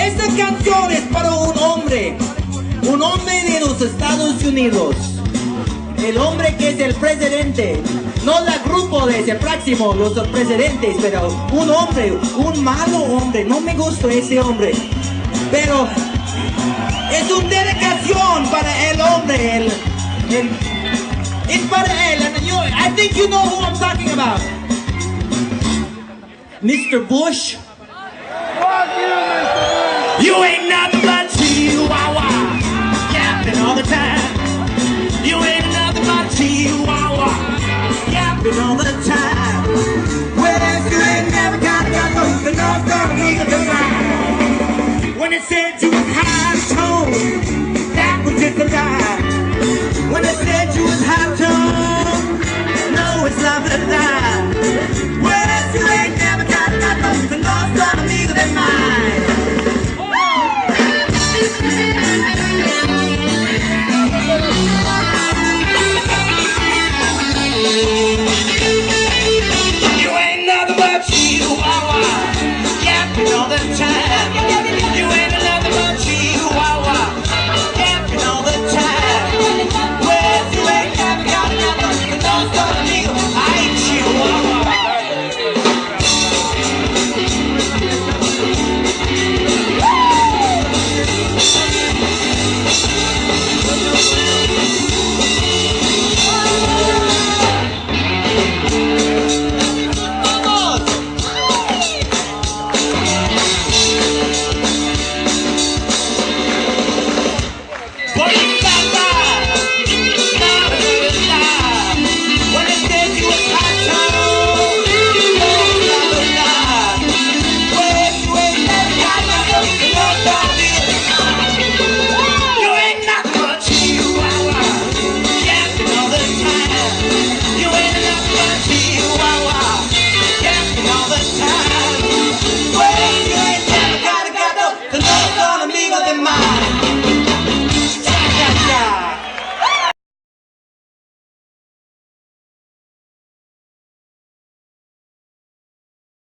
Esta canción es para un hombre de los Estados Unidos. El hombre que es el presidente, no el grupo de ese próximo, los presidentes, pero un hombre, un malo hombre, no me gusta ese hombre. Pero es una dedicación para el hombre, es para él, and I think you know who I'm talking about. Mr. Bush. You ain't nothing but Chihuahua, yapping all the time. You ain't nothing but Chihuahua, yapping all the time. Well, if you ain't never got nothing, then I'm gonna need the line. When it said you